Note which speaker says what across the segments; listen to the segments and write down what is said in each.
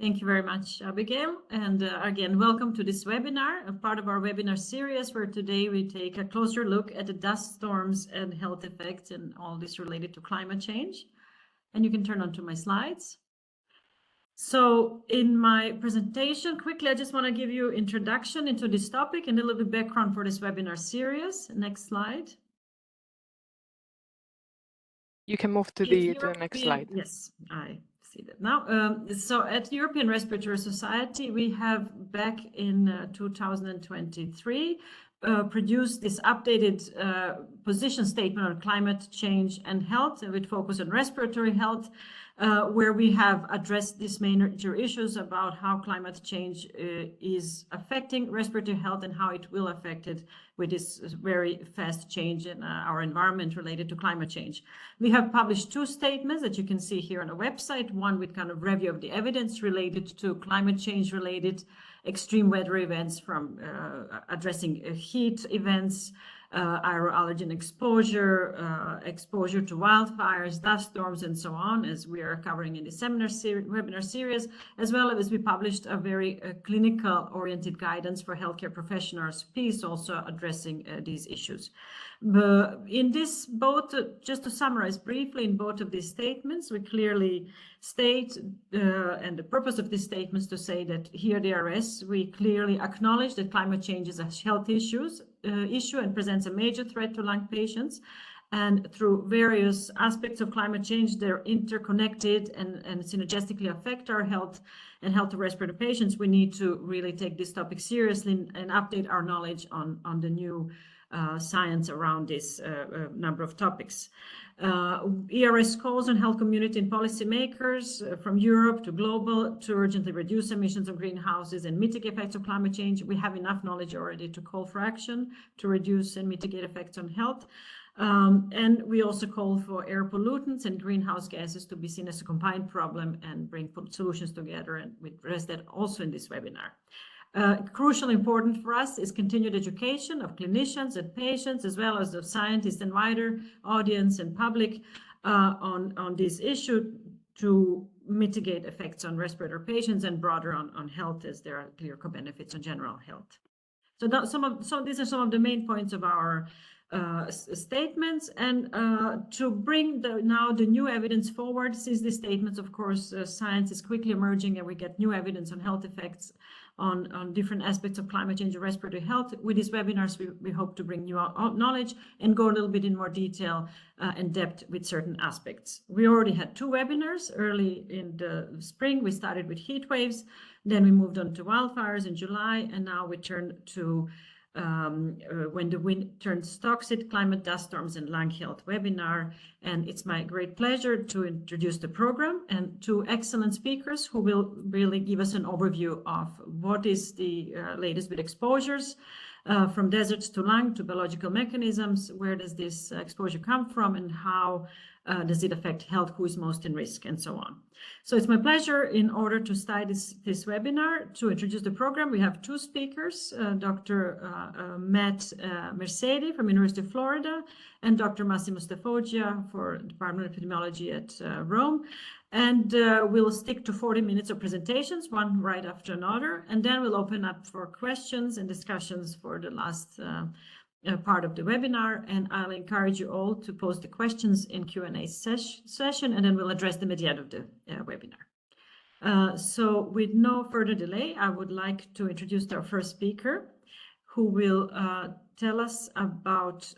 Speaker 1: Thank you very much, Abigail. And again, welcome to this webinar, a part of our webinar series where today we take a closer look at the dust storms and health effects and all this related to climate change. And you can turn on to my slides. So in my presentation, quickly, I just want to give you introduction into this topic and a little bit background for this webinar series. Next slide.
Speaker 2: You can move to the next slide.
Speaker 1: Yes, I see that now. So at European Respiratory Society, we have back in 2023 produced this updated position statement on climate change and health, with focus on respiratory health, where we have addressed these major issues about how climate change is affecting respiratory health and how it will affect it with this very fast change in our environment related to climate change. We have published two statements that you can see here on the website, one with kind of review of the evidence related to climate change related extreme weather events, from addressing heat events, aeroallergen exposure, exposure to wildfires, dust storms, and so on, as we are covering in the webinar series, as well as we published a very clinical-oriented guidance for healthcare professionals piece, also addressing these issues. In this, just to summarize briefly, in both of these statements, we clearly state, and the purpose of these statements to say that here at DRS, we clearly acknowledge that climate change is a health issue and presents a major threat to lung patients. And through various aspects of climate change, they're interconnected and synergistically affect our health and health of respiratory patients. We need to really take this topic seriously and update our knowledge on the new science around this number of topics. ERS calls on health community and policymakers from Europe to global to urgently reduce emissions of greenhouses and mitigate effects of climate change. We have enough knowledge already to call for action to reduce and mitigate effects on health. And we also call for air pollutants and greenhouse gases to be seen as a combined problem and bring solutions together, and we address that also in this webinar. Crucially important for us is continued education of clinicians and patients, as well as of scientists and wider audience and public on this issue to mitigate effects on respiratory patients and broader on health, as there are clear co-benefits on general health. So these are some of the main points of our statements, and to bring now the new evidence forward, since these statements, of course, science is quickly emerging and we get new evidence on health effects on different aspects of climate change and respiratory health. With these webinars, we hope to bring new knowledge and go a little bit in more detail and depth with certain aspects. We already had two webinars early in the spring. We started with heat waves, then we moved on to wildfires in July, and now we turn to when the wind turns toxic, climate, dust storms, and lung health webinar. And it's my great pleasure to introduce the program and two excellent speakers who will really give us an overview of what is the latest with exposures from deserts to lung to biological mechanisms. Where does this exposure come from, and how does it affect health, who is most in risk, and so on. So it's my pleasure, in order to start this webinar, to introduce the program. We have two speakers, Dr. Mirsaeidi from University of Florida and Dr. Massimo Stefoggia for Department of Epidemiology at Rome. And we'll stick to 40 minutes of presentations, one right after another, and then we'll open up for questions and discussions for the last part of the webinar. And I'll encourage you all to post the questions in Q&A session, and then we'll address them at the end of the webinar. So with no further delay, I would like to introduce our first speaker, who will tell us about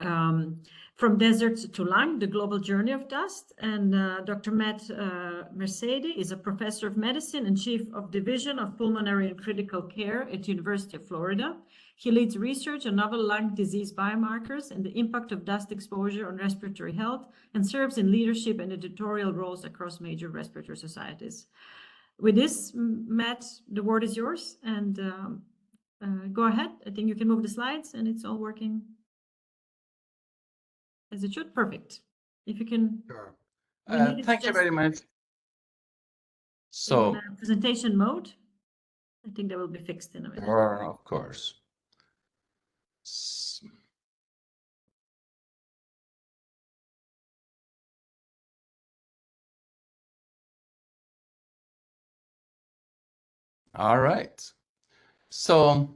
Speaker 1: from deserts to lung, the global journey of dust. And Dr. Mirsaeidi is a professor of medicine and chief of division of pulmonary and critical care at University of Florida. He leads research on novel lung disease biomarkers and the impact of dust exposure on respiratory health, and serves in leadership and editorial roles across major respiratory societies. With this, Matt, the word is yours, and go ahead. I think you can move the slides, and it's all working as it should. Perfect. If you can.
Speaker 3: Sure. Thank you very much. So
Speaker 1: presentation mode, I think that will be fixed in a minute.
Speaker 3: Sure, of course. All right. So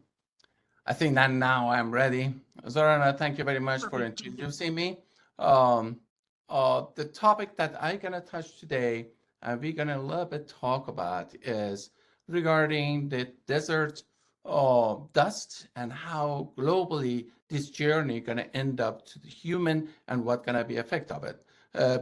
Speaker 3: I think that now I'm ready. Zorana, thank you very much for introducing me. The topic that I'm going to touch today, and we're going to a little bit talk about, is regarding the desert dust and how globally this journey going to end up to the human and what going to be effect of it.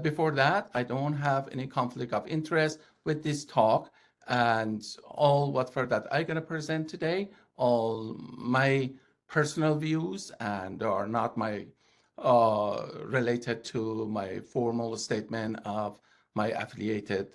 Speaker 3: Before that, I don't have any conflict of interest with this talk, and all what for that I'm going to present today, all my personal views and are not my related to my formal statement of my affiliated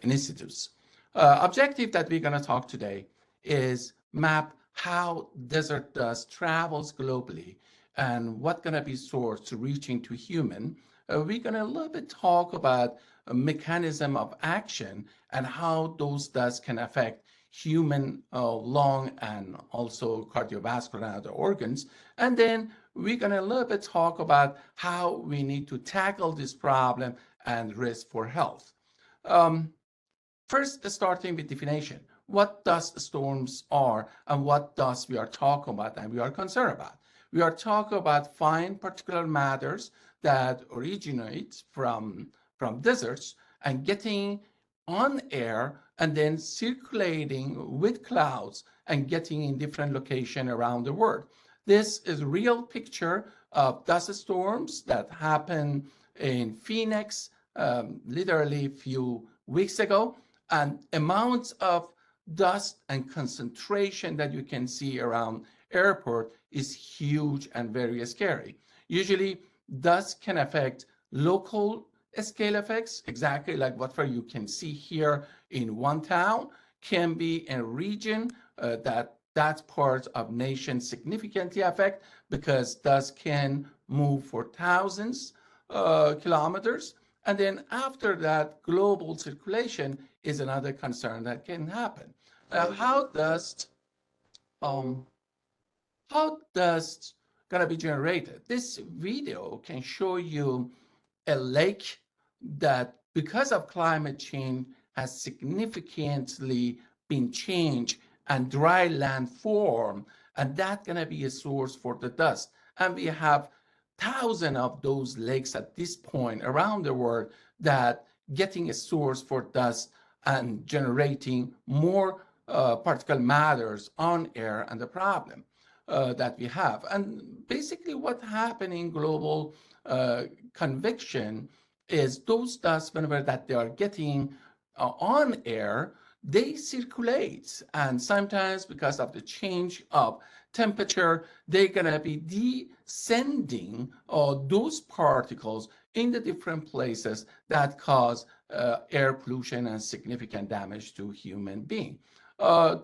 Speaker 3: institutes. Objective that we're going to talk today is map how desert dust travels globally and what going to be source to reaching to human. We're going to a little bit talk about a mechanism of action and how those dust can affect human lung and also cardiovascular and other organs. And then we're going to a little bit talk about how we need to tackle this problem and risk for health. First, starting with definition. What dust storms are and what dust we are talking about and we are concerned about. We are talking about fine particulate matters that originate from deserts and getting on air and then circulating with clouds and getting in different locations around the world. This is a real picture of dust storms that happened in Phoenix literally a few weeks ago, and amounts of dust and concentration that you can see around airport is huge and very scary. Usually dust can affect local scale effects, exactly like what you can see here in one town, can be a region that part of nation significantly affect because dust can move for thousands kilometers. And then after that, global circulation is another concern that can happen. How dust gonna be generated? This video can show you a lake that, because of climate change, has significantly been changed and dry land form, and that's gonna be a source for the dust. And we have thousands of those lakes at this point around the world that getting a source for dust and generating more particle matters on air and the problem that we have. And basically what happened in global convection is those dust, whenever that they are getting on air, they circulate, and sometimes because of the change of temperature, they're going to be descending those particles in the different places that cause air pollution and significant damage to human being.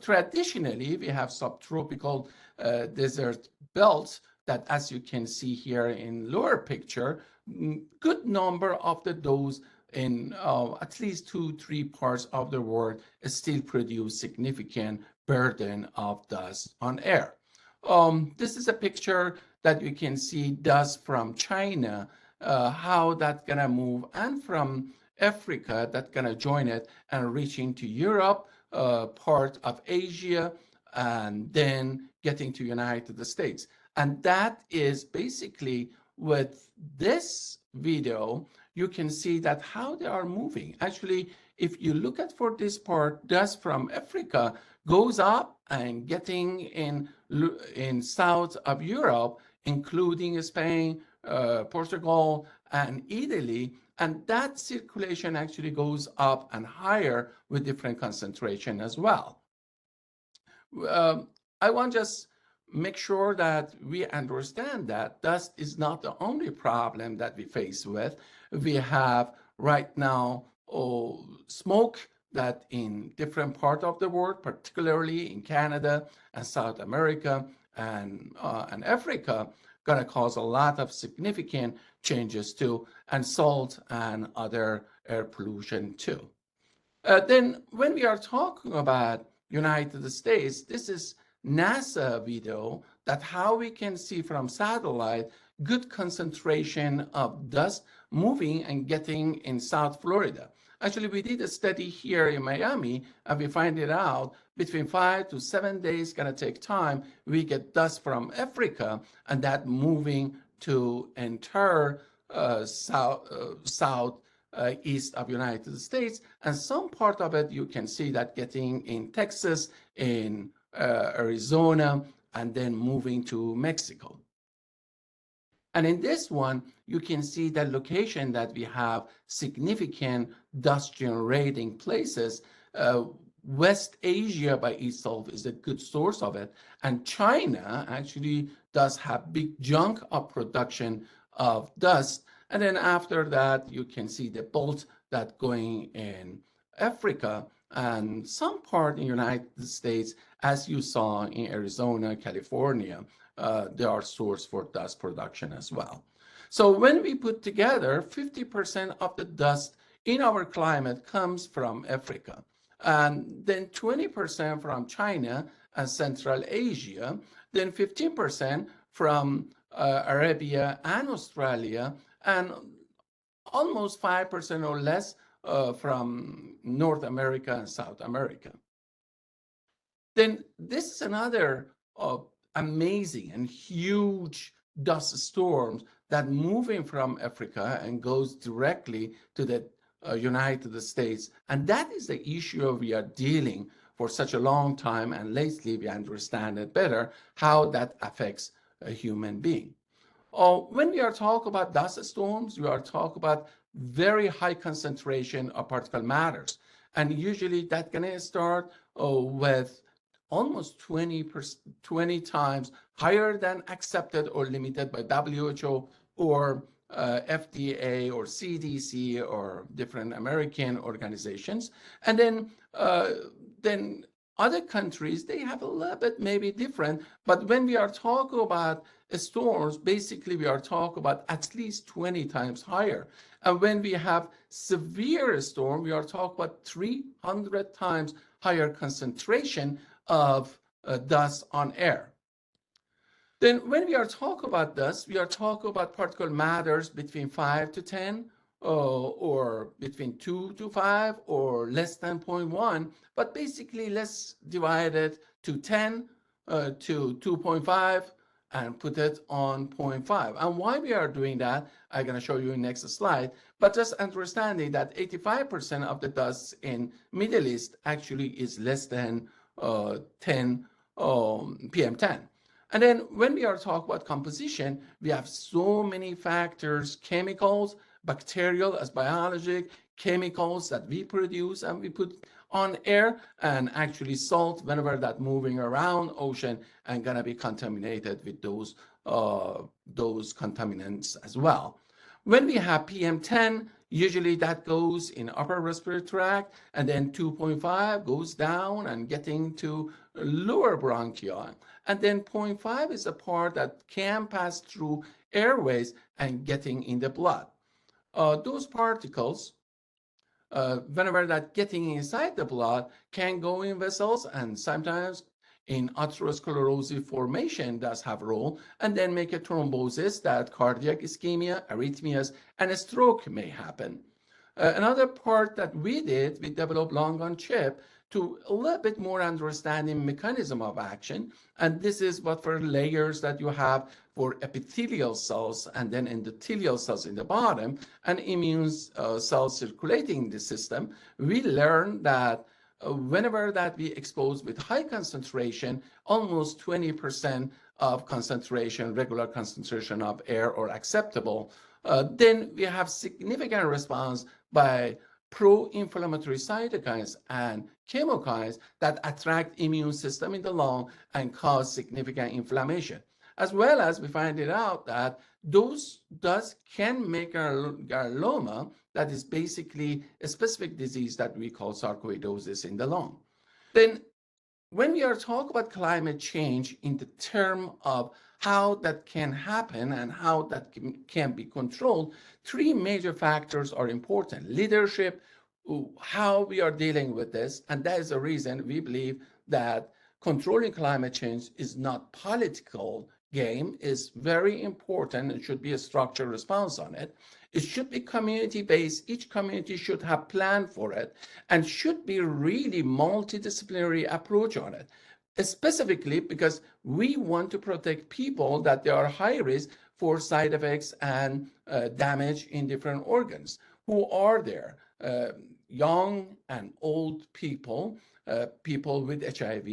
Speaker 3: Traditionally, we have subtropical desert belts that, as you can see here in lower picture, good number of those in at least 2-3 parts of the world still produce significant burden of dust on air. This is a picture that you can see dust from China, how that's gonna move, and from Africa that's gonna join it and reaching to Europe, part of Asia, and then getting to United States. And that is basically with this video, you can see that how they are moving. Actually, if you look at for this part, dust from Africa goes up and getting in south of Europe, including Spain, Portugal, and Italy, and that circulation actually goes up and higher with different concentration as well. I want just make sure that we understand that dust is not the only problem that we face with. We have right now smoke that in different parts of the world, particularly in Canada and South America and Africa, gonna cause a lot of significant changes too, and salt and other air pollution too. Then when we are talking about United States, this is NASA video that how we can see from satellite good concentration of dust moving and getting in South Florida. Actually, we did a study here in Miami, and we find it out between 5 to 7 days, gonna take time. We get dust from Africa, and that moving to entire east of United States, and some part of it you can see that getting in Texas, in Arizona, and then moving to Mexico. And in this one, you can see the location that we have significant dust generating places. West Asia by itself is a good source of it. And China actually does have big chunk of production of dust. And then after that, you can see the bolt that going in Africa and some part in the United States, as you saw in Arizona, California. They are source for dust production as well. So when we put together, 50% of the dust in our climate comes from Africa, and then 20% from China and Central Asia, then 15% from Arabia and Australia, and almost 5% or less from North America and South America. Then this is another amazing and huge dust storms that moving from Africa and goes directly to the United States. And that is the issue we are dealing for such a long time. And lately we understand it better, how that affects a human being. When we are talking about dust storms, we are talking about very high concentration of particle matters. And usually that can start with almost 20 times higher than accepted or limited by WHO or FDA or CDC or different American organizations. And then other countries, they have a little bit maybe different, but when we are talking about storms, basically we are talking about at least 20 times higher. And when we have severe storm, we are talking about 300 times higher concentration of dust on air. Then when we are talking about dust, we are talking about particle matters between 5 to 10, or between 2 to 5, or less than 0.1. But basically, let's divide it to 10 to 2.5 and put it on 0.5. And why we are doing that, I'm going to show you in next slide. But just understanding that 85% of the dust in Middle East actually is less than 10 PM10. And then when we are talking about composition, we have so many factors, chemicals, bacterial as biologic, chemicals that we produce and we put on air, and actually salt whenever that moving around ocean and gonna be contaminated with those contaminants as well. When we have PM10, usually that goes in upper respiratory tract, and then 2.5 goes down and getting to lower bronchi. And then 0.5 is a part that can pass through airways and getting in the blood. Those particles, whenever that getting inside the blood, can go in vessels and sometimes in atherosclerosis formation does have a role, and then make a thrombosis that cardiac ischemia, arrhythmias, and a stroke may happen. Another part that we did, we developed long on chip to a little bit more understanding mechanism of action. And this is what for layers that you have for epithelial cells and then endothelial cells in the bottom and immune cells circulating in the system. We learned that whenever that we expose with high concentration, almost 20% of concentration, regular concentration of air or acceptable, then we have significant response by pro-inflammatory cytokines and chemokines that attract immune system in the lung and cause significant inflammation. As well as we find it out that those can make garloma, that is basically a specific disease that we call sarcoidosis in the lung. Then when we are talking about climate change in the term of how that can happen and how that can be controlled, three major factors are important. Leadership, how we are dealing with this, and that is the reason we believe that controlling climate change is not political game, is very important and should be a structured response on it. It should be community-based. Each community should have plan for it and should be really multidisciplinary approach on it, specifically because we want to protect people that they are high risk for side effects and damage in different organs. Who are there? Young and old people, people with HIV,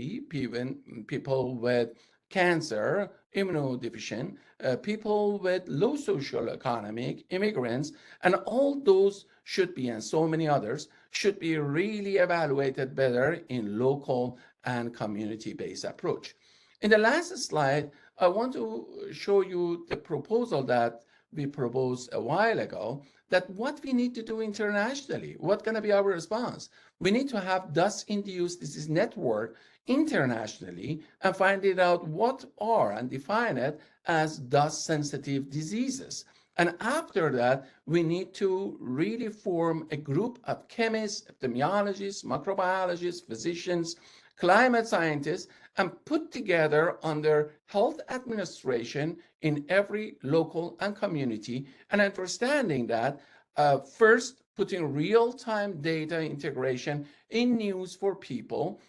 Speaker 3: people with cancer, immunodeficient, people with low socioeconomic, immigrants, and all those should be, and so many others, should be really evaluated better in local and community-based approach. In the last slide, I want to show you the proposal that we proposed a while ago, that what we need to do internationally, what's going to be our response? We need to have dust-induced disease network internationally and find it out what are and define it as dust-sensitive diseases. And after that, we need to really form a group of chemists, epidemiologists, microbiologists, physicians, climate scientists, and put together under health administration in every local and community, and understanding that first, putting real-time data integration in news for people,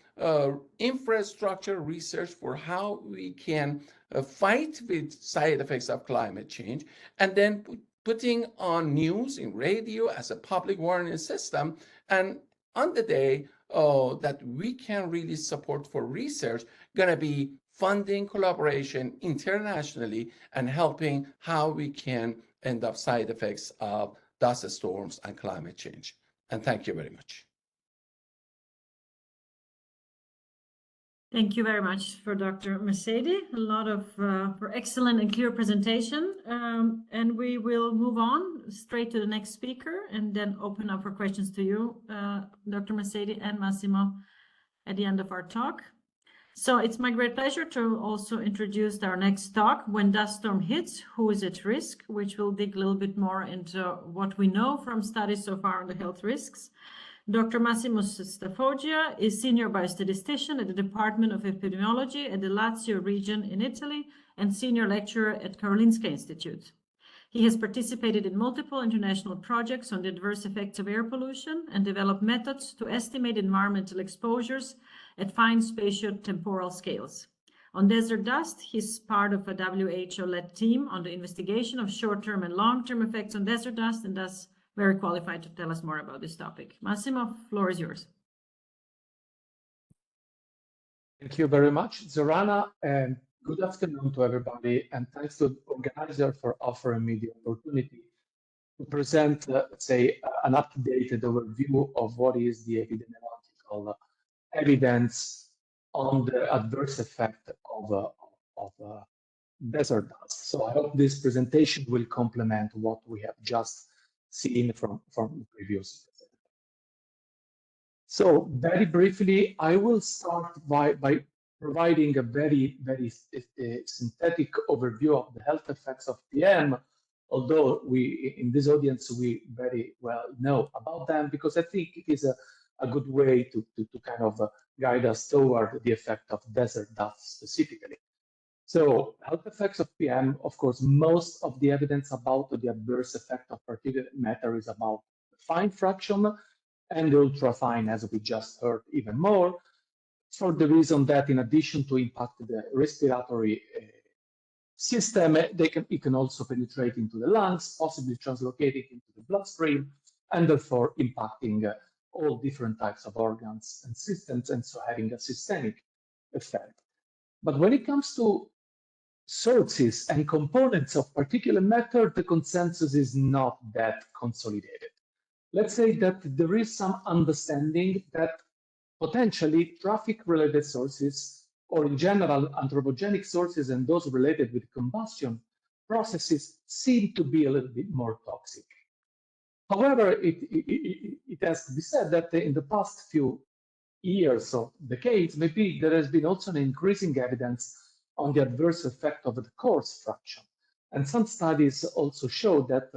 Speaker 3: infrastructure research for how we can fight with side effects of climate change, and then putting on news in radio as a public warning system, and on the day that we can really support for research, going to be funding collaboration internationally and helping how we can end up side effects of dust storms and climate change. And thank you very much.
Speaker 1: Thank you very much for Dr. Mirsaeidi. A lot of for excellent and clear presentation. And we will move on straight to the next speaker and then open up for questions to you, Dr. Mirsaeidi and Massimo, at the end of our talk. So it's my great pleasure to also introduce our next talk, When Dust Storm Hits, Who is at Risk, which will dig a little bit more into what we know from studies so far on the health risks. Dr. Massimo Stafoggia is Senior Biostatistician at the Department of Epidemiology at the Lazio region in Italy and Senior Lecturer at Karolinska Institute. He has participated in multiple international projects on the adverse effects of air pollution and developed methods to estimate environmental exposures at fine spatio-temporal scales. On desert dust, he's part of a WHO-led team on the investigation of short-term and long-term effects on desert dust, and thus very qualified to tell us more about this topic. Massimo, floor is yours.
Speaker 4: Thank you very much, Zorana, and good afternoon to everybody, and thanks to the organizer for offering me the opportunity to present, let's say, an updated overview of what is the epidemiological evidence on the adverse effect of desert dust. So I hope this presentation will complement what we have just seen from the previous presentation. So very briefly, I will start by providing a very synthetic overview of the health effects of PM, although we, in this audience, we very well know about them, because I think it is a good way to kind of guide us toward the effect of desert dust specifically. So health effects of PM, of course, most of the evidence about the adverse effect of particulate matter is about fine fraction and ultrafine, as we just heard even more, for the reason that in addition to impact the respiratory system, it can also penetrate into the lungs, possibly translocating into the bloodstream, and therefore impacting all different types of organs and systems, and so having a systemic effect. But when it comes to sources and components of particulate matter, the consensus is not that consolidated. Let's say that there is some understanding that potentially traffic-related sources, or in general anthropogenic sources and those related with combustion processes, seem to be a little bit more toxic. However, it has to be said that in the past few years or decades, maybe there has been also an increasing evidence on the adverse effect of the coarse fraction. And some studies also show that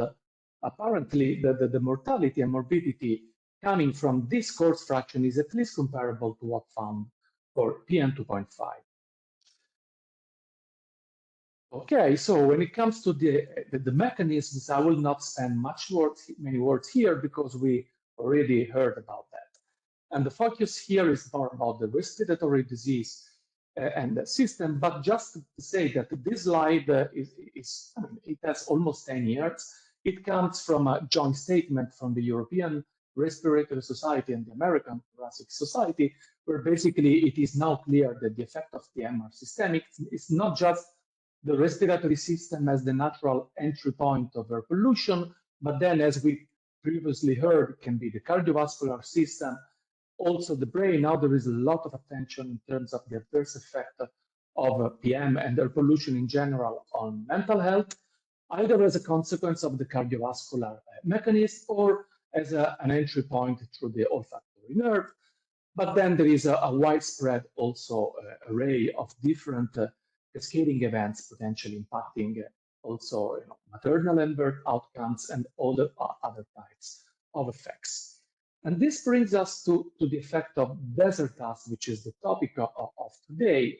Speaker 4: apparently the mortality and morbidity coming from this coarse fraction is at least comparable to what found for PM 2.5. Okay, so when it comes to the mechanisms, I will not spend many words here because we already heard about that. And the focus here is more about the respiratory disease and the system. But just to say that this slide it has almost 10 years. It comes from a joint statement from the European Respiratory Society and the American Thoracic Society, where basically it is now clear that the effect of PM are systemic. It's not just the respiratory system as the natural entry point of air pollution, but then, as we previously heard, can be the cardiovascular system, also the brain. Now there is a lot of attention in terms of the adverse effect of PM and air pollution in general on mental health, either as a consequence of the cardiovascular mechanism or as an entry point through the olfactory nerve. But then there is a widespread also array of different cascading events potentially impacting also maternal and birth outcomes and all the other types of effects. And this brings us to the effect of desert dust, which is the topic of today.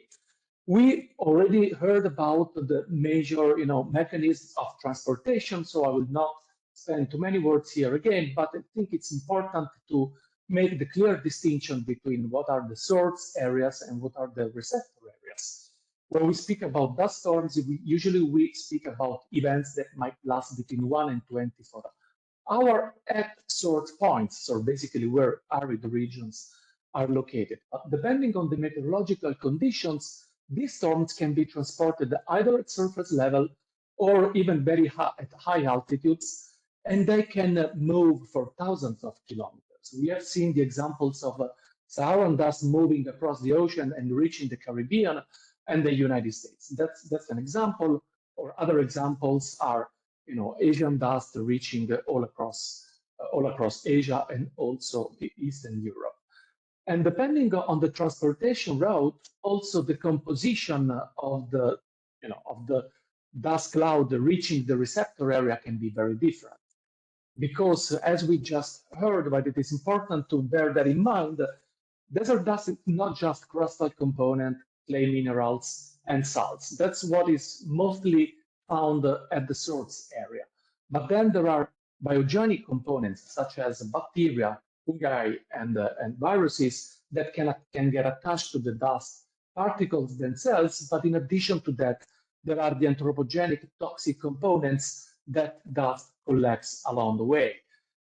Speaker 4: We already heard about the major mechanisms of transportation, so I will not spend too many words here again, but I think it's important to make the clear distinction between what are the source areas and what are the receptor areas. When we speak about dust storms, we speak about events that might last between 1 and 24 hours at source points, so basically where arid regions are located. But depending on the meteorological conditions, these storms can be transported either at surface level or even very high, at high altitudes, and they can move for thousands of kilometers. We have seen the examples of Saharan dust moving across the ocean and reaching the Caribbean and the United States. That's an example, or other examples are Asian dust reaching all across Asia and also Eastern Europe. And depending on the transportation route, also the composition of the dust cloud reaching the receptor area can be very different. Because as we just heard, but it is important to bear that in mind, desert dust is not just crustal component, clay minerals, and salts. That's what is mostly found at the source area. But then there are biogenic components such as bacteria, fungi, and viruses that can get attached to the dust particles themselves. But in addition to that, there are the anthropogenic toxic components that dust collects along the way.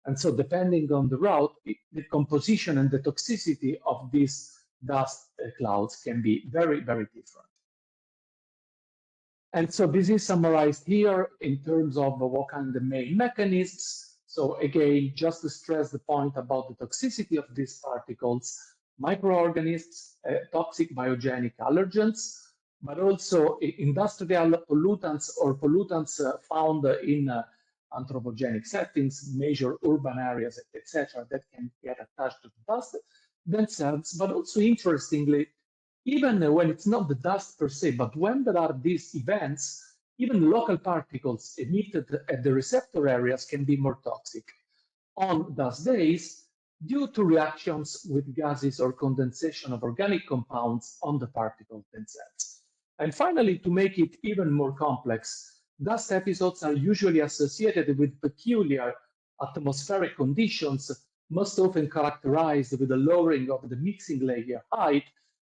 Speaker 4: And so depending on the route, the composition and the toxicity of these dust clouds can be very, very different. And so this is summarized here in terms of what kind of the main mechanisms. So again, just to stress the point about the toxicity of these particles, microorganisms, toxic biogenic allergens, but also industrial pollutants or pollutants found in anthropogenic settings, major urban areas, etc., that can get attached to the dust themselves. But also interestingly, even when it's not the dust per se, but when there are these events, even local particles emitted at the receptor areas can be more toxic on dust days due to reactions with gases or condensation of organic compounds on the particles themselves. And finally, to make it even more complex, dust episodes are usually associated with peculiar atmospheric conditions, most often characterized with a lowering of the mixing layer height,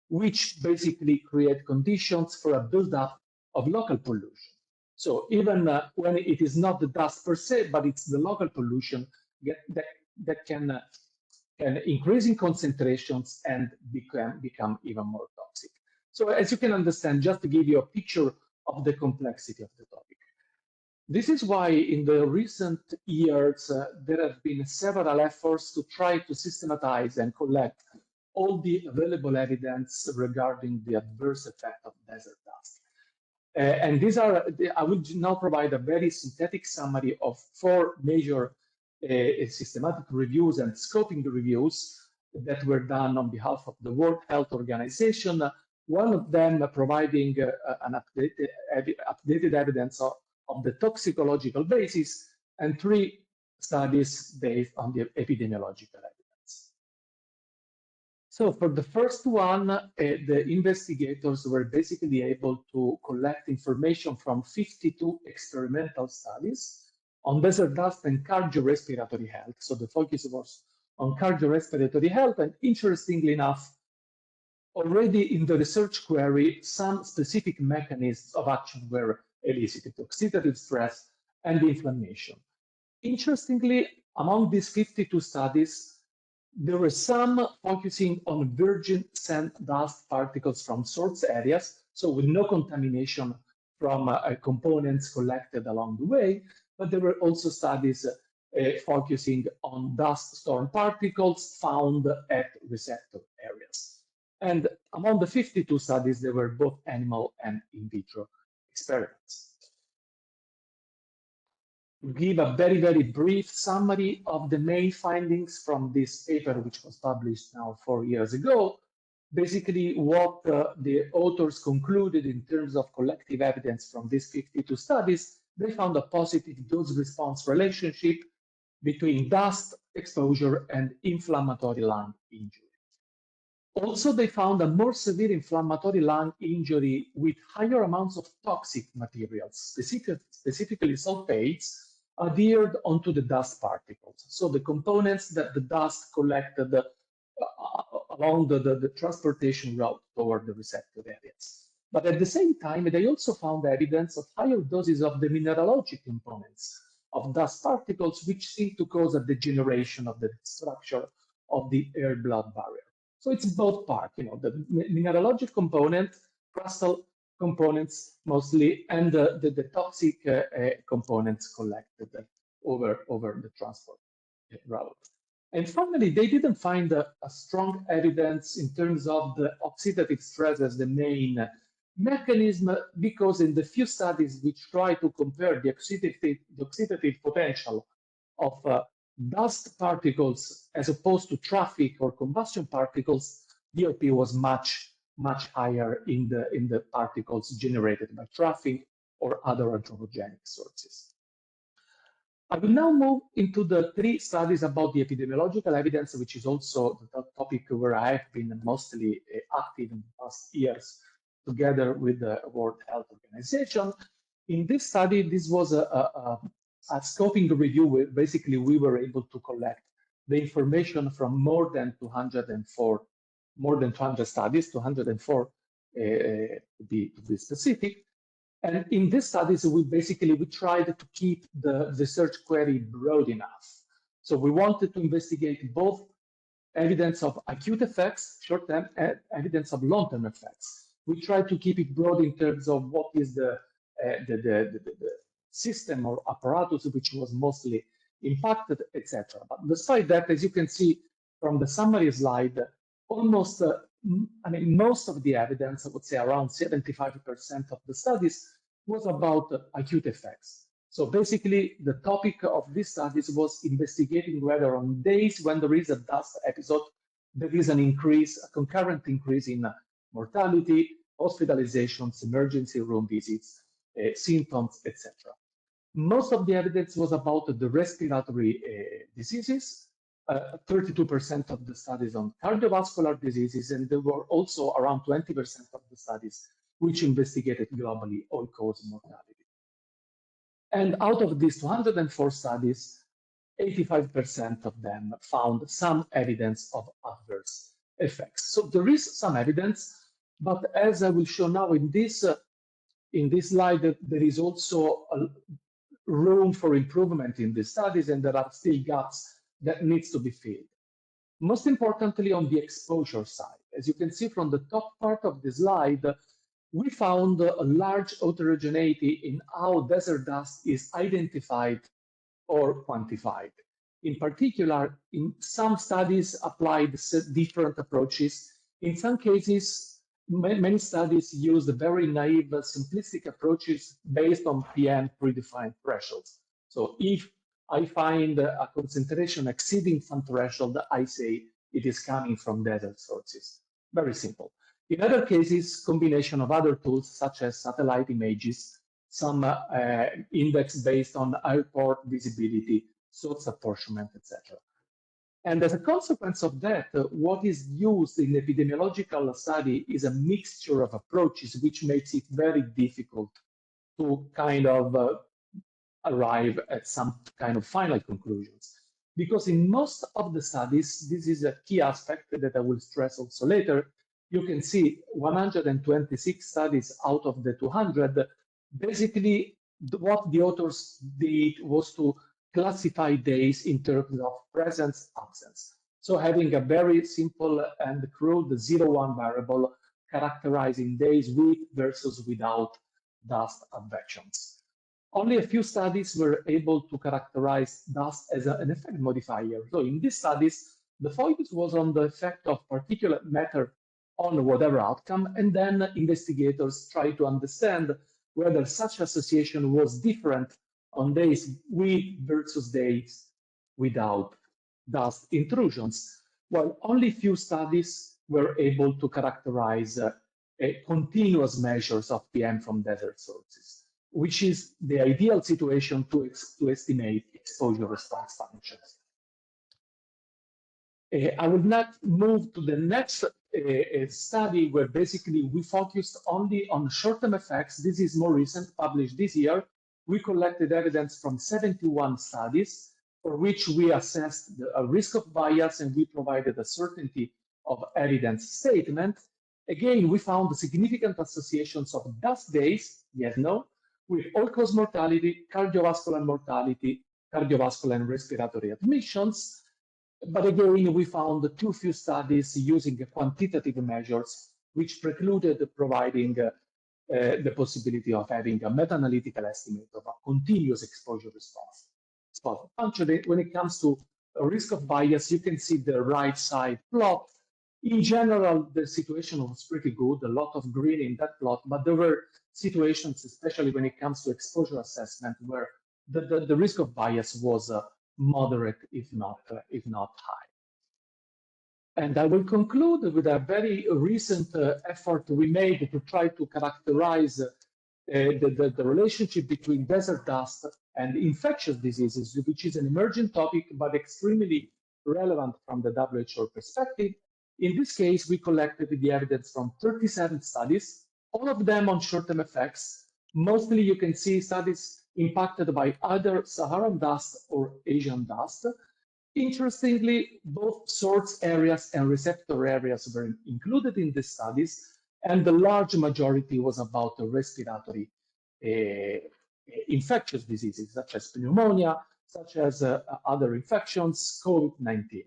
Speaker 4: which basically create conditions for a buildup of local pollution. So even when it is not the dust per se, but it's the local pollution that can increase in concentrations and become even more toxic. So as you can understand, just to give you a picture of the complexity of the topic. This is why in the recent years, there have been several efforts to try to systematize and collect all the available evidence regarding the adverse effect of desert dust. And these are, I will now provide a very synthetic summary of 4 major systematic reviews and scoping reviews that were done on behalf of the World Health Organization. One of them providing an updated evidence of the toxicological basis, and 3 studies based on the epidemiological evidence. So for the first one, the investigators were basically able to collect information from 52 experimental studies on desert dust and cardiorespiratory health. So the focus was on cardiorespiratory health, and interestingly enough, already in the research query, some specific mechanisms of action were elicited: oxidative stress and inflammation. Interestingly, among these 52 studies, there were some focusing on virgin sand dust particles from source areas, so with no contamination from components collected along the way, but there were also studies focusing on dust storm particles found at receptor areas. And among the 52 studies, there were both animal and in vitro experiments. Give a very, very brief summary of the main findings from this paper, which was published now 4 years ago. Basically, what the authors concluded in terms of collective evidence from these 52 studies, they found a positive dose-response relationship between dust exposure and inflammatory lung injury. Also, they found a more severe inflammatory lung injury with higher amounts of toxic materials, specifically sulfates, adhered onto the dust particles. So the components that the dust collected along the transportation route toward the receptor areas. But at the same time, they also found evidence of higher doses of the mineralogic components of dust particles, which seem to cause a degeneration of the structure of the air-blood barrier. So it's both parts, the mineralogic component, crustal components mostly, and the toxic components collected over the transport route. And finally, they didn't find a strong evidence in terms of the oxidative stress as the main mechanism, because in the few studies which try to compare the oxidative potential of dust particles as opposed to traffic or combustion particles, DOP was much higher in the particles generated by traffic or other anthropogenic sources. I will now move into the 3 studies about the epidemiological evidence, which is also the topic where I have been mostly active in the past years, together with the World Health Organization. In this study, this was a scoping review where basically we were able to collect the information from more than 200 studies, 204 to be specific. And in these studies, we tried to keep the research query broad enough. So we wanted to investigate both evidence of acute effects, short-term, and evidence of long-term effects. We tried to keep it broad in terms of what is the system or apparatus which was mostly impacted, etc. But despite that, as you can see from the summary slide, almost, most of the evidence, I would say around 75% of the studies, was about acute effects. So basically, the topic of these studies was investigating whether on days when there is a dust episode, there is an increase, a concurrent increase in mortality, hospitalizations, emergency room visits, symptoms, etc. Most of the evidence was about the respiratory diseases, 32% of the studies on cardiovascular diseases, and there were also around 20% of the studies which investigated globally all-cause mortality. And out of these 204 studies, 85% of them found some evidence of adverse effects. So there is some evidence, but as I will show now in this slide, there is also a room for improvement in the studies, and there are still gaps that needs to be filled. Most importantly, on the exposure side, as you can see from the top part of the slide, we found a large heterogeneity in how desert dust is identified or quantified. In particular, in some studies applied different approaches. In some cases, many studies used very naive, simplistic approaches based on PM predefined thresholds. So if I find a concentration exceeding some threshold, I say it is coming from desert sources. Very simple. In other cases, combination of other tools such as satellite images, some index based on airport visibility, source apportionment, etc. And as a consequence of that, what is used in epidemiological study is a mixture of approaches, which makes it very difficult to kind of arrive at some kind of final conclusions. Because in most of the studies, this is a key aspect that I will stress also later, you can see 126 studies out of the 200, basically what the authors did was to classify days in terms of presence, absence. So having a very simple and crude 0-1 variable characterizing days with versus without dust advections. Only a few studies were able to characterize dust as an effect modifier. So in these studies, the focus was on the effect of particulate matter on whatever outcome, and then investigators tried to understand whether such association was different on days with versus days without dust intrusions. While only few studies were able to characterize continuous measures of PM from desert sources, which is the ideal situation to estimate exposure response functions. I will not move to the next study where basically we focused only on short-term effects. This is more recent, published this year. We collected evidence from 71 studies for which we assessed a risk of bias and we provided a certainty of evidence statement. Again, we found significant associations of dust days, yes, no, with all-cause mortality, cardiovascular mortality, cardiovascular and respiratory admissions. But again, we found too few studies using quantitative measures, which precluded providing the possibility of having a meta-analytical estimate of a continuous exposure response. Actually, when it comes to a risk of bias, you can see the right side plot. In general, the situation was pretty good, a lot of green in that plot, but there were situations, especially when it comes to exposure assessment, where the risk of bias was moderate, if not high. And I will conclude with a very recent effort we made to try to characterize the relationship between desert dust and infectious diseases, which is an emerging topic, but extremely relevant from the WHO perspective. In this case, we collected the evidence from 37 studies, all of them on short-term effects. Mostly you can see studies impacted by either Saharan dust or Asian dust. Interestingly, both source areas and receptor areas were included in the studies, and the large majority was about the respiratory infectious diseases, such as pneumonia, such as other infections, COVID-19.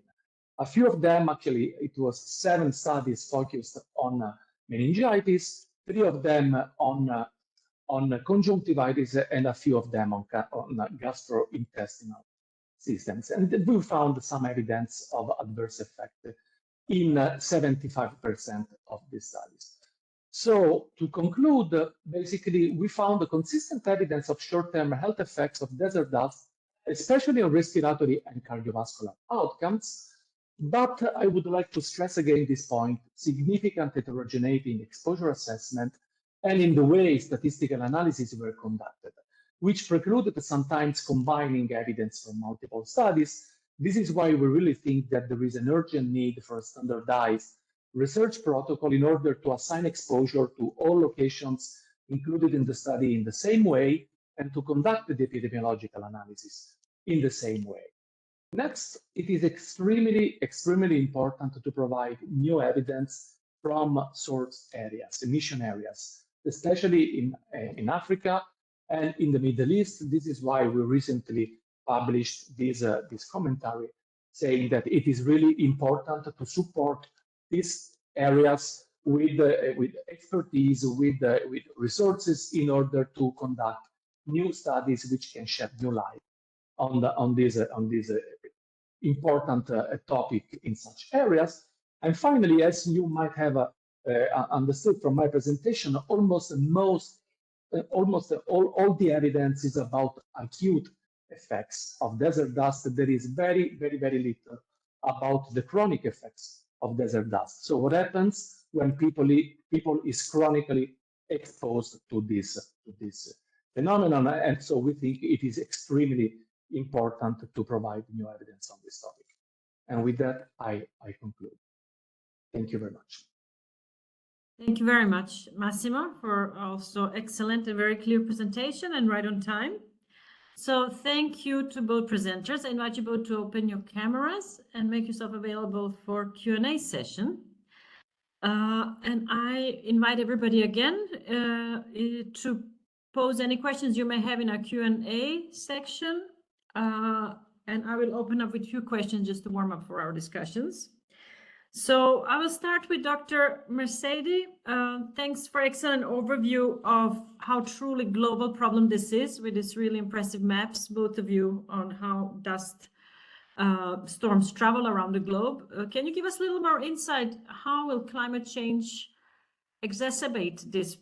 Speaker 4: A few of them, actually, it was 7 studies focused on meningitis, 3 of them on conjunctivitis, and a few of them on gastrointestinal systems. And we found some evidence of adverse effect in 75% of these studies. So to conclude, basically, we found a consistent evidence of short-term health effects of desert dust, especially on respiratory and cardiovascular outcomes. But I would like to stress again this point, significant heterogeneity in exposure assessment and in the way statistical analyses were conducted, which precluded sometimes combining evidence from multiple studies. This is why we really think that there is an urgent need for a standardized research protocol in order to assign exposure to all locations included in the study in the same way and to conduct the epidemiological analysis in the same way. Next, it is extremely important to provide new evidence from source areas, emission areas, especially in Africa and in the Middle East. This is why we recently published this commentary saying that it is really important to support these areas with expertise, with resources in order to conduct new studies which can shed new light on this important topic in such areas. And finally, as you might have understood from my presentation, almost all the evidence is about acute effects of desert dust. There is very little about the chronic effects of desert dust. So what happens when people is chronically exposed to this phenomenon? And so we think it is extremely important to provide new evidence on this topic. And with that, I conclude. Thank you very much.
Speaker 1: Thank you very much, Massimo, for also excellent and very clear presentation and right on time. So thank you to both presenters. I invite you both to open your cameras and make yourself available for Q&A session. And I invite everybody again to pose any questions you may have in our Q&A section. And I will open up with a few questions just to warm up for our discussions. So I will start with Dr. Mirsaeidi. Thanks for excellent overview of how truly global problem this is with these really impressive maps, both of you, on how dust storms travel around the globe. Can you give us a little more insight? How will climate change exacerbate this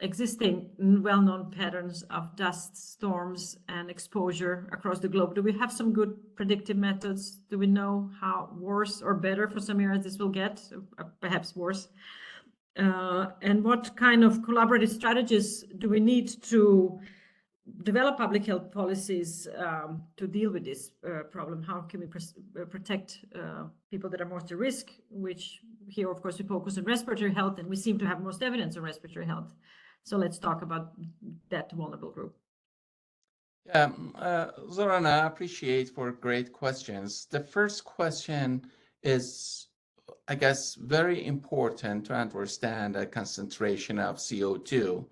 Speaker 1: existing well-known patterns of dust storms and exposure across the globe? Do we have some good predictive methods? Do we know how worse or better for some areas this will get, perhaps worse? And what kind of collaborative strategies do we need to develop public health policies to deal with this problem? How can we protect people that are most at risk, which here, of course, we focus on respiratory health, and we seem to have most evidence on respiratory health. So let's talk about that vulnerable group.
Speaker 3: Yeah, Zorana, I appreciate for great questions. The first question is, I guess, very important to understand the concentration of CO2,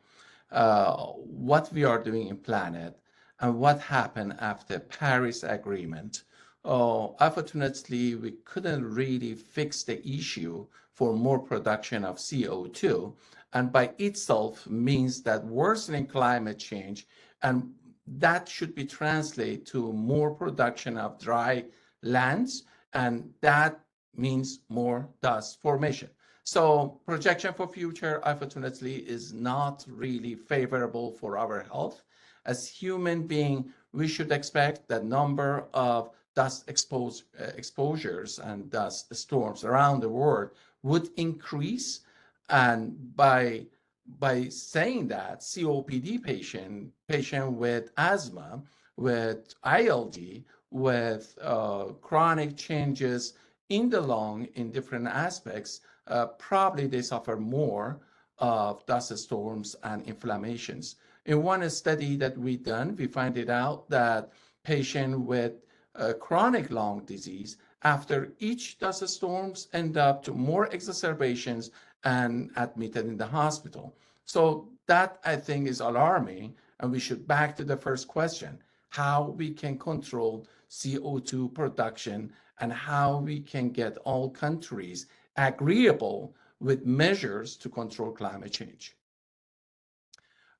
Speaker 3: what we are doing in planet, and what happened after Paris Agreement. Unfortunately, we couldn't really fix the issue for more production of CO2, and by itself means that worsening climate change, and that should be translated to more production of dry lands, and that means more dust formation. So projection for future, unfortunately, is not really favorable for our health. As human beings, we should expect that number of dust exposures and dust storms around the world would increase. And by saying that, COPD patient with asthma, with ILD, with chronic changes in the lung in different aspects, probably they suffer more of dust storms and inflammations. In one study that we done, we find it out that patient with chronic lung disease, after each dust storms end up to more exacerbations and admitted in the hospital. So that, I think, is alarming, and we should back to the first question, how we can control CO2 production and how we can get all countries agreeable with measures to control climate change.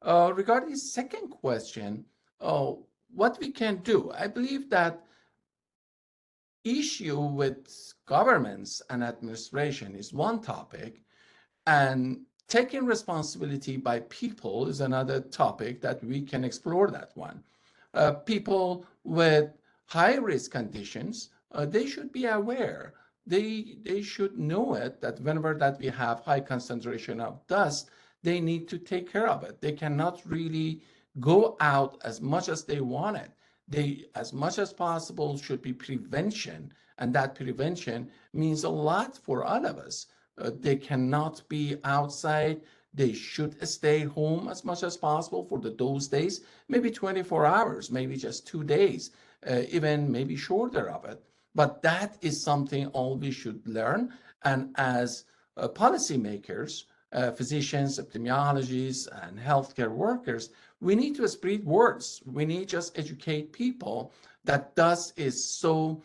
Speaker 3: Regarding the second question, what we can do, I believe that issue with governments and administration is one topic, and taking responsibility by people is another topic that we can explore that one. People with high-risk conditions, they should be aware. They should know it, that whenever that we have high concentration of dust, they need to take care of it. They cannot really go out as much as they want it. They, as much as possible, should be prevention, and that prevention means a lot for all of us. They cannot be outside. They should stay home as much as possible for those days, maybe 24 hours, maybe just 2 days, even maybe shorter of it. But that is something all we should learn. And as policymakers, physicians, epidemiologists, and healthcare workers, we need to spread words. We need to just educate people that dust is so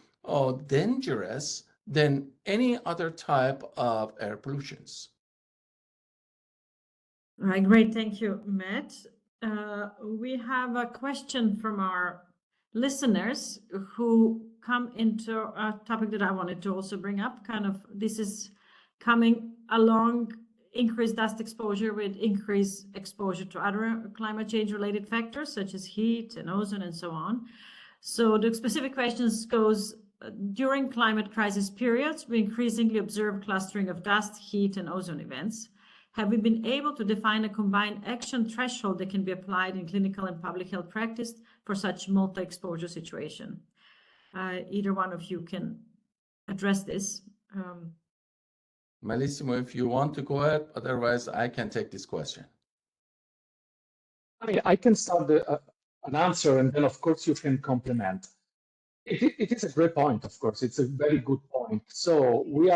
Speaker 3: dangerous than any other type of air pollutions.
Speaker 1: All right, great. Thank you, Matt. We have a question from our listeners who come into a topic that I wanted to also bring up. Kind of, this is coming along increased dust exposure with increased exposure to other climate change related factors such as heat and ozone and so on. So the specific questions goes, during climate crisis periods, we increasingly observe clustering of dust, heat, and ozone events. Have we been able to define a combined action threshold that can be applied in clinical and public health practice for such multi-exposure situation? Either one of you can address this.
Speaker 3: Malissimo, if you want to go ahead, otherwise I can take this question.
Speaker 4: I mean, I can start an answer, and then of course you can complement. It is a great point, of course. It's a very good point. So we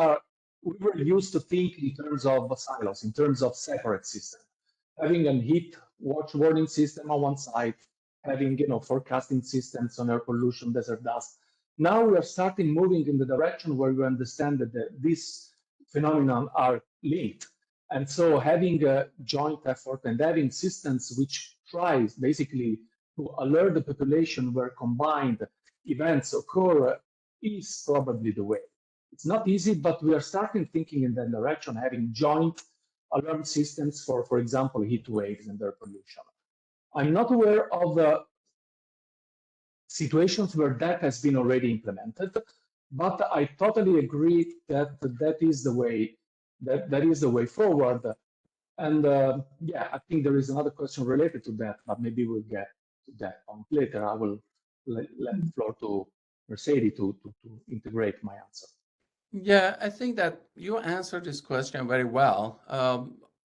Speaker 4: were used to think in terms of silos, in terms of separate systems, having a heat watch warning system on one side, having forecasting systems on air pollution, desert dust. Now we are starting moving in the direction where we understand that these phenomena are linked. And so having a joint effort and having systems which tries basically to alert the population where combined events occur is probably the way. It's not easy, but we are starting thinking in that direction, having joint alarm systems for example, heat waves and air pollution. I'm not aware of situations where that has been already implemented, but I totally agree that that is the way that is the way forward. And yeah, I think there is another question related to that, but maybe we'll get to that point later. I will let the floor to Mirsaeidi to integrate my answer.
Speaker 3: Yeah, I think that you answered this question very well.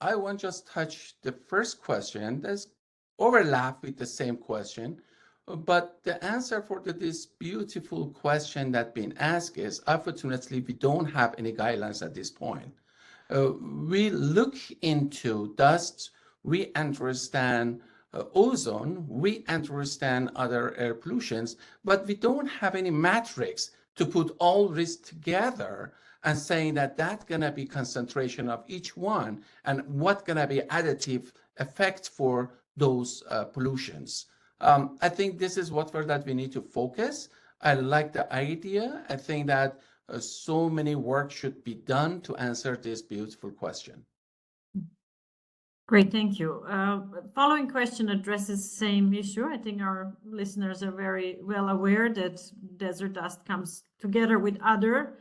Speaker 3: I want to just touch the first question. There's overlap with the same question, but the answer for this beautiful question that's been asked is, unfortunately, we don't have any guidelines at this point. We look into dust, we understand ozone, we understand other air pollutions, but we don't have any metrics to put all risks together and saying that that's going to be concentration of each one and what's going to be additive effect for those pollutions. I think this is that we need to focus. I like the idea. I think that so many work should be done to answer this beautiful question.
Speaker 1: Great, thank you. Following question addresses the same issue. I think our listeners are very well aware that desert dust comes together with other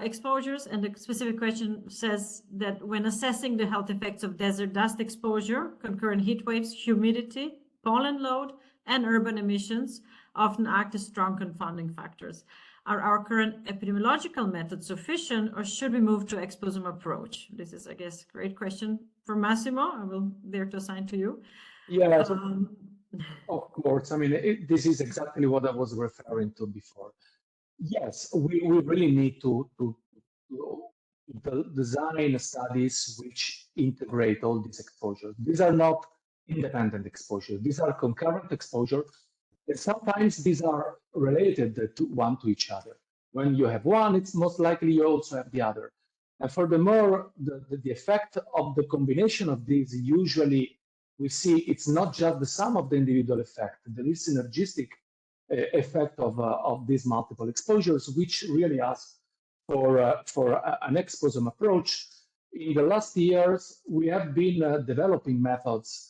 Speaker 1: exposures, and the specific question says that when assessing the health effects of desert dust exposure, concurrent heat waves, humidity, pollen load, and urban emissions often act as strong confounding factors. Are our current epidemiological methods sufficient, or should we move to exposome approach? This is, I guess, a great question for Massimo. I will dare to assign to you.
Speaker 4: Yeah, of course. I mean, this is exactly what I was referring to before. Yes, we really need to design studies which integrate all these exposures. These are not independent exposures. These are concurrent exposures. And sometimes these are related to each other. When you have one, it's most likely you also have the other. And furthermore, the effect of the combination of these, usually we see it's not just the sum of the individual effect. There is synergistic effect of these multiple exposures, which really asks for an exposome approach. In the last years, we have been developing methods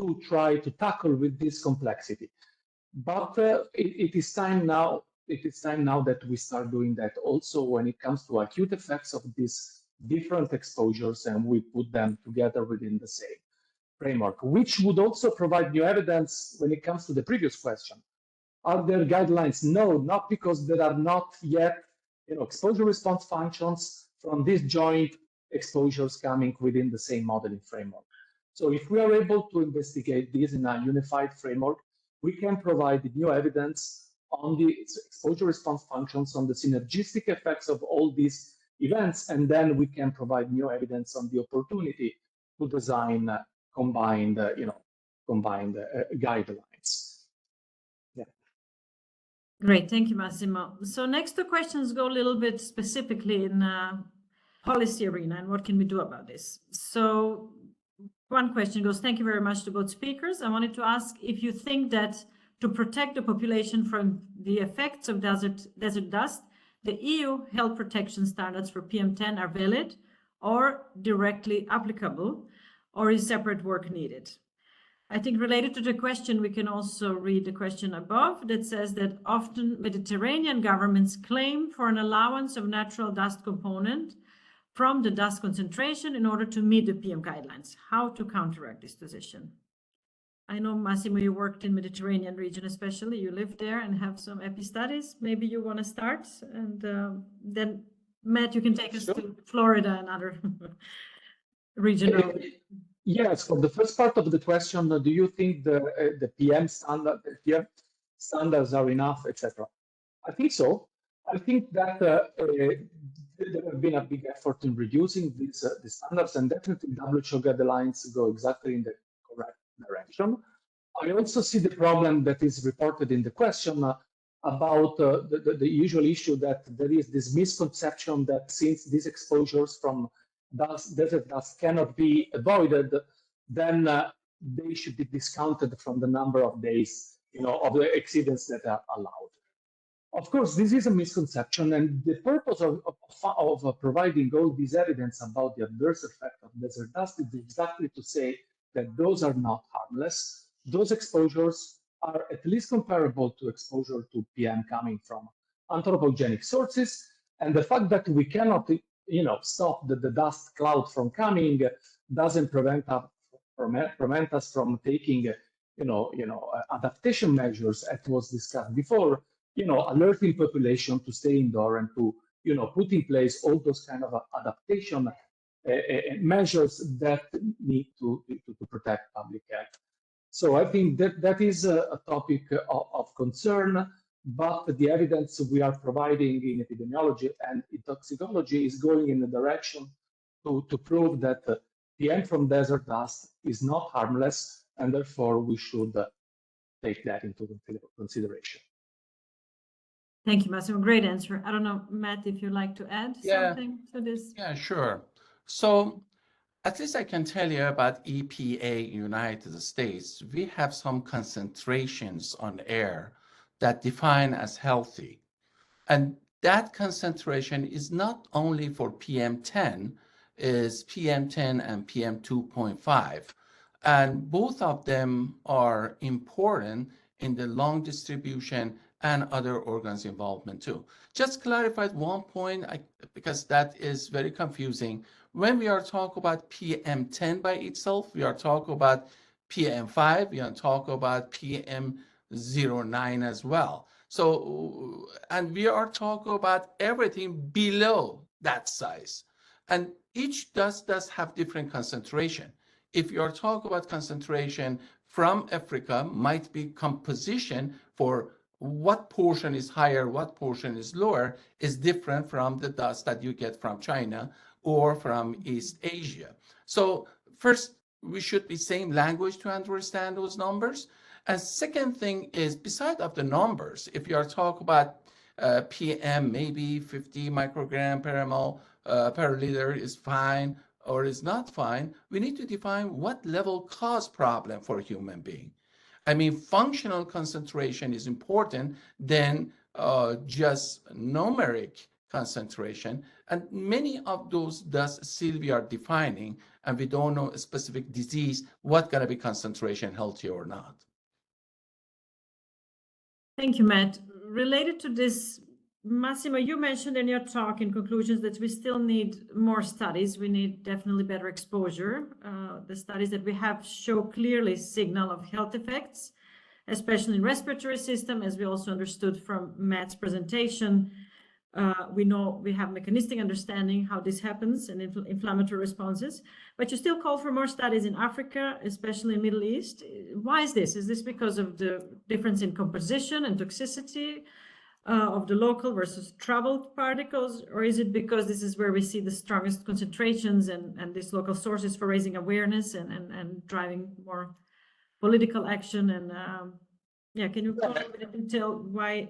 Speaker 4: to try to tackle with this complexity. But it is time now. It is time now that we start doing that also when it comes to acute effects of these different exposures, and we put them together within the same framework, which would also provide new evidence when it comes to the previous question. Are there guidelines? No, not because there are not yet exposure response functions from these joint exposures coming within the same modeling framework. So if we are able to investigate this in a unified framework, we can provide new evidence on the exposure response functions, on the synergistic effects of all these events, and then we can provide new evidence on the opportunity to design combined guidelines. Yeah.
Speaker 1: Great, thank you, Massimo. So next two questions go a little bit specifically in policy arena and what can we do about this. So one question goes, thank you very much to both speakers. I wanted to ask if you think that to protect the population from the effects of desert dust, the EU health protection standards for PM10 are valid or directly applicable, or is separate work needed? I think related to the question, we can also read the question above that says that often Mediterranean governments claim for an allowance of natural dust component from the dust concentration in order to meet the PM guidelines. How to counteract this position? I know, Massimo, you worked in Mediterranean region, especially. You lived there and have some EPI studies. Maybe you want to start, and then Matt, you can take us to Florida and other regional.
Speaker 4: Yes, for the first part of the question, do you think the PM standards are enough, etc.? I think so. I think that there have been a big effort in reducing these the standards, and definitely WHO guidelines go exactly in the correct direction. I also see the problem that is reported in the question about the usual issue that there is this misconception that since these exposures from desert dust cannot be avoided, then they should be discounted from the number of days, of the exceedance that are allowed. Of course, this is a misconception, and the purpose of providing all this evidence about the adverse effect of desert dust is exactly to say that those are not harmless. Those exposures are at least comparable to exposure to PM coming from anthropogenic sources, and the fact that we cannot, stop the dust cloud from coming doesn't prevent us from taking, adaptation measures, as was discussed before. Alerting population to stay indoor and to, put in place all those kind of adaptation measures that need to protect public health. So I think that is a topic of concern, but the evidence we are providing in epidemiology and in toxicology is going in the direction to prove that PM from desert dust is not harmless, and therefore we should take that into consideration.
Speaker 1: Thank you, Massimo. Great answer. I don't know, Matt, if you'd like to add something to this.
Speaker 3: Yeah, sure. So at least I can tell you about EPA United States. We have some concentrations on air that define as healthy. And that concentration is not only for PM10, is PM10 and PM2.5. And both of them are important in the lung distribution and other organs involvement too. Just clarified one point, because that is very confusing. When we are talking about PM10 by itself, we are talking about PM5, we are talking about PM09 as well. So, and we are talking about everything below that size. And each dust does have different concentration. If you are talking about concentration from Africa, might be composition for what portion is higher, what portion is lower, is different from the dust that you get from China or from East Asia. So first, we should be same language to understand those numbers. And second thing is, beside of the numbers, if you are talking about PM, maybe 50 microgram per ml per liter is fine or is not fine, we need to define what level cause problem for a human being. I mean, functional concentration is important than just numeric concentration. And many of those thus still we are defining, and we don't know a specific disease, what gonna be concentration, healthy or not.
Speaker 1: Thank you, Matt. Related to this, Massimo, you mentioned in your talk in conclusions that we still need more studies. We need definitely better exposure. The studies that we have show clearly signal of health effects, especially in respiratory system, as we also understood from Matt's presentation. We know we have mechanistic understanding how this happens and inflammatory responses, but you still call for more studies in Africa, especially in Middle East. Why is this? Is this because of the difference in composition and toxicity of the local versus traveled particles, or is it because this is where we see the strongest concentrations and these local sources for raising awareness and driving more political action? And yeah, can you go a bit in detail why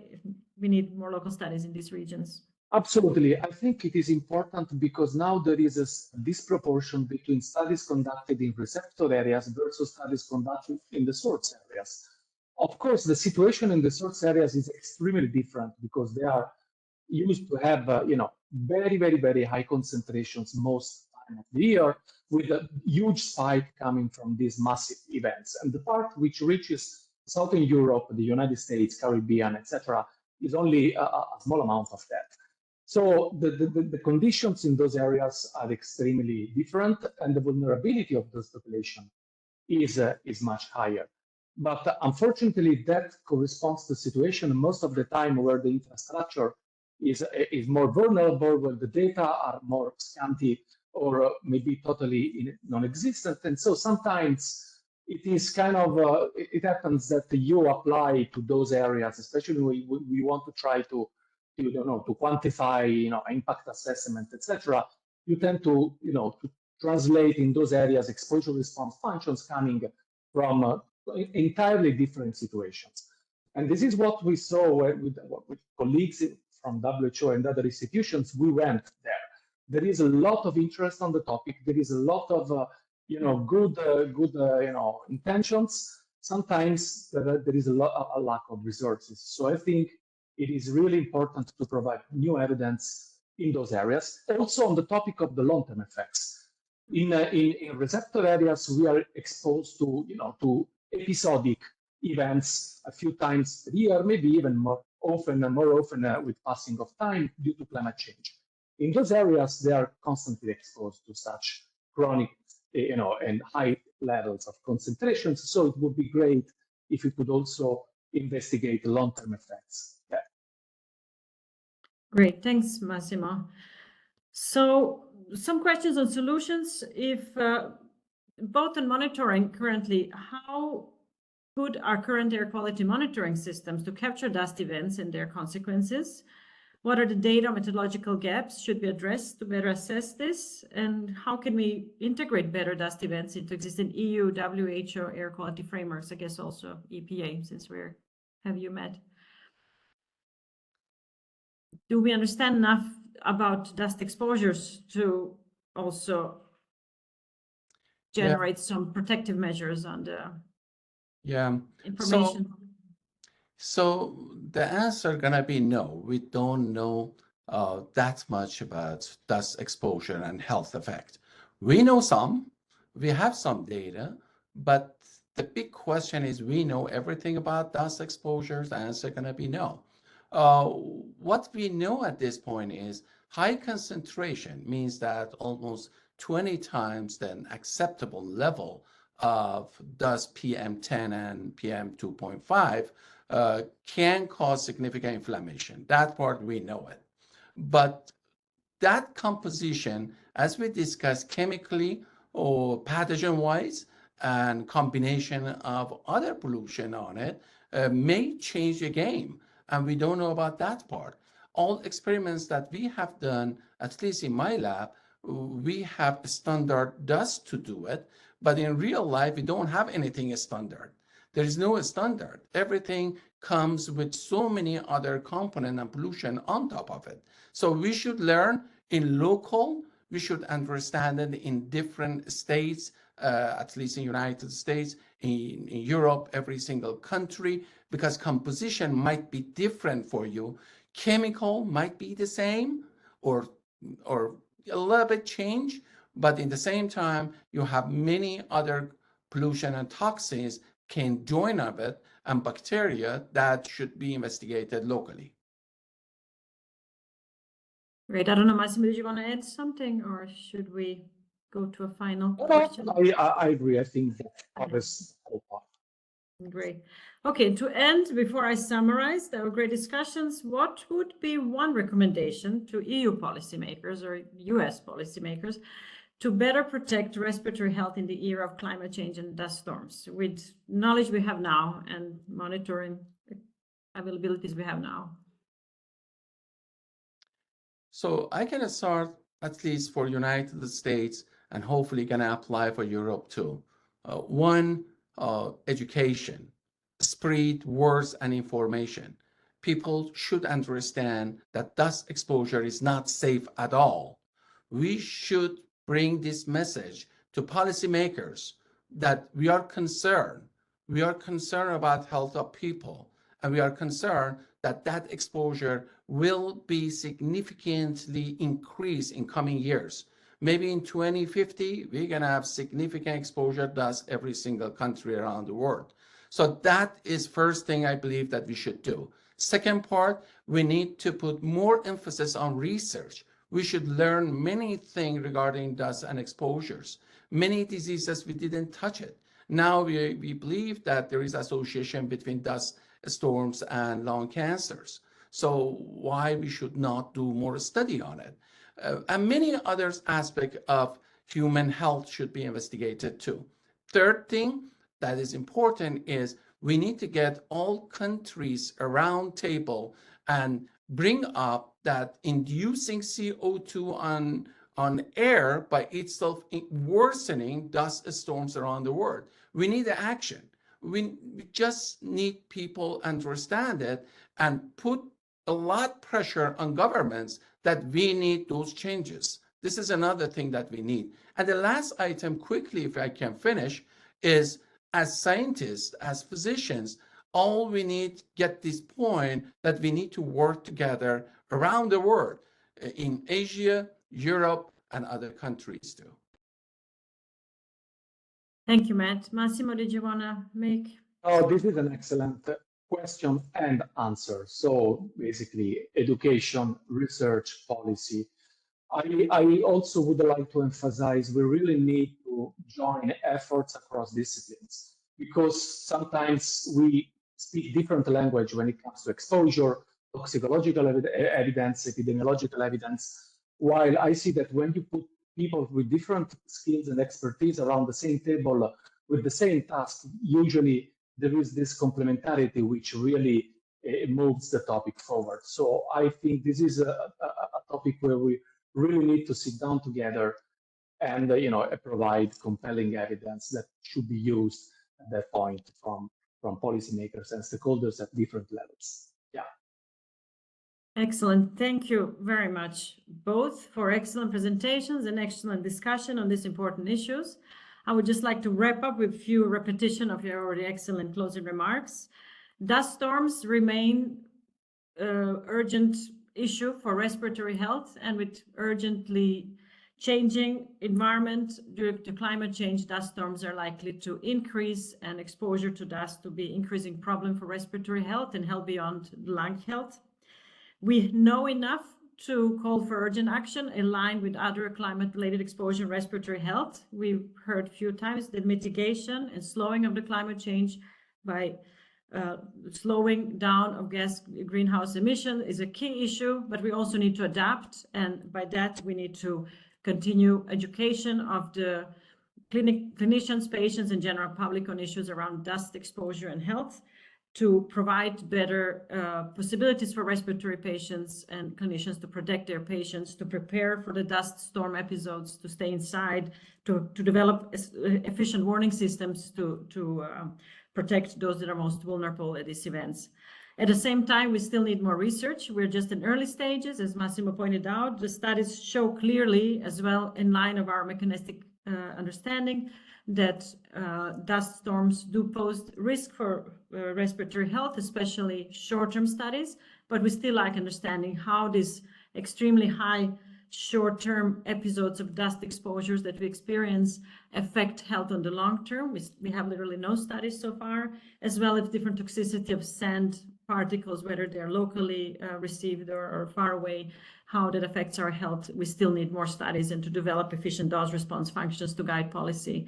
Speaker 1: we need more local studies in these regions?
Speaker 4: Absolutely. I think it is important because now there is a disproportion between studies conducted in receptor areas versus studies conducted in the source areas. Of course, the situation in the source areas is extremely different because they are used to have, very, very, very high concentrations most time of the year, with a huge spike coming from these massive events. And the part which reaches Southern Europe, the United States, Caribbean, etc., is only a small amount of that. So the conditions in those areas are extremely different, and the vulnerability of those populations is much higher. But unfortunately, that corresponds to the situation most of the time where the infrastructure is more vulnerable, where the data are more scanty or maybe totally non-existent. And so sometimes it is kind of, it happens that you apply to those areas, especially when we want to try to quantify, impact assessment, etc. You tend to, to translate in those areas exposure response functions coming from entirely different situations. And this is what we saw with colleagues from WHO and other institutions. We went there. There is a lot of interest on the topic. There is a lot of good intentions. Sometimes there is a lack of resources. So I think it is really important to provide new evidence in those areas. Also on the topic of the long-term effects. In receptor areas, we are exposed to episodic events a few times a year, maybe even more often with passing of time due to climate change. In those areas, they are constantly exposed to such chronic, and high levels of concentrations. So it would be great if we could also investigate long-term effects. Yeah.
Speaker 1: Great, thanks, Massimo. So some questions on solutions. If both in monitoring currently, how good are current air quality monitoring systems to capture dust events and their consequences? What are the data methodological gaps should be addressed to better assess this? And how can we integrate better dust events into existing EU, WHO air quality frameworks? I guess also EPA, since have you met? Do we understand enough about dust exposures to also generate some protective measures on the information?
Speaker 3: So the answer gonna be no. We don't know that much about dust exposure and health effect. We know some, we have some data, but the big question is, we know everything about dust exposures? The answer gonna be no. What we know at this point is high concentration means that almost 20 times the acceptable level of dust PM10 and PM2.5 can cause significant inflammation. That part, we know it. But that composition, as we discussed, chemically or pathogen-wise, and combination of other pollution on it, may change the game. And we don't know about that part. All experiments that we have done, at least in my lab, we have standard dust to do it. But in real life, we don't have anything standard. There is no standard. Everything comes with so many other components and pollution on top of it. So we should learn in local, we should understand it in different states, at least in the United States, in Europe, every single country, because composition might be different for you. Chemical might be the same or a little bit change, but in the same time, you have many other pollution and toxins can join up it, and bacteria that should be investigated locally.
Speaker 1: Great. I don't know, Massimo, did you want to add something, or should we go to a final question?
Speaker 4: I agree. I think that covers the whole part.
Speaker 1: Great. Okay, to end, before I summarize our great discussions, what would be one recommendation to EU policymakers or US policymakers to better protect respiratory health in the era of climate change and dust storms, with knowledge we have now and monitoring availabilities we have now?
Speaker 3: So I can start, at least for United States, and hopefully gonna apply for Europe too. One, education, spread words and information. People should understand that dust exposure is not safe at all. We should bring this message to policymakers that we are concerned. We are concerned about health of people, and we are concerned that that exposure will be significantly increased in coming years. Maybe in 2050, we're gonna have significant exposure dust every single country around the world. So that is first thing I believe that we should do. Second part, we need to put more emphasis on research. We should learn many things regarding dust and exposures. Many diseases, we didn't touch it. Now we believe that there is association between dust storms and lung cancers. So why we should not do more study on it? And many other aspects of human health should be investigated too. Third thing that is important is we need to get all countries around table and bring up that inducing CO2 on air by itself worsening dust storms around the world. We need action. We just need people understand it and put a lot pressure on governments that we need those changes. This is another thing that we need. And the last item, quickly, if I can finish, is as scientists, as physicians, all we need get this point that we need to work together around the world, in Asia, Europe, and other countries too.
Speaker 1: Thank you, Matt. Massimo, did you want to make?
Speaker 4: Oh, this is an excellent question and answer. So basically, education, research, policy. I also would like to emphasize we really need to join efforts across disciplines, because sometimes we speak different language when it comes to exposure, toxicological evidence, epidemiological evidence, while I see that when you put people with different skills and expertise around the same table with the same task, usually there is this complementarity which really moves the topic forward. So I think this is a topic where we really need to sit down together and provide compelling evidence that should be used at that point from policymakers and stakeholders at different levels. Yeah.
Speaker 1: Excellent. Thank you very much, both, for excellent presentations and excellent discussion on these important issues. I would just like to wrap up with a few repetition of your already excellent closing remarks. Dust storms remain urgent issue for respiratory health, and with urgently changing environment due to climate change, dust storms are likely to increase, and exposure to dust to be increasing problem for respiratory health and health beyond lung health. We know enough to call for urgent action in line with other climate-related exposure and respiratory health. We've heard a few times that mitigation and slowing of the climate change by slowing down of greenhouse emission is a key issue, but we also need to adapt. And by that, we need to continue education of the clinicians, patients, and general public on issues around dust exposure and health, to provide better possibilities for respiratory patients and clinicians to protect their patients, to prepare for the dust storm episodes, to stay inside, to develop efficient warning systems to protect those that are most vulnerable at these events. At the same time, we still need more research. We're just in early stages, as Massimo pointed out. The studies show clearly, as well, in line of our mechanistic understanding, that dust storms do pose risk for respiratory health, especially short-term studies, but we still lack understanding how these extremely high short-term episodes of dust exposures that we experience affect health on the long term. We have literally no studies so far, as well as different toxicity of sand particles, whether they're locally received or far away, how that affects our health. We still need more studies and to develop efficient dose response functions to guide policy.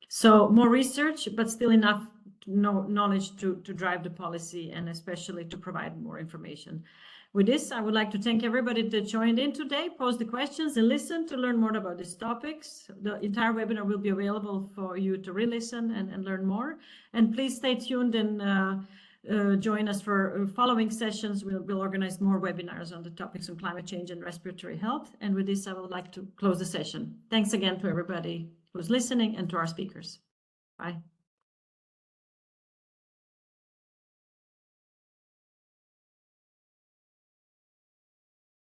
Speaker 1: So more research, but still enough knowledge to drive the policy, and especially to provide more information. With this, I would like to thank everybody that joined in today, posed the questions, and listened to learn more about these topics. The entire webinar will be available for you to re-listen and learn more. And please stay tuned and join us for following sessions. We'll organize more webinars on the topics of climate change and respiratory health. And with this, I would like to close the session. Thanks again to everybody who's listening and to our speakers. Bye.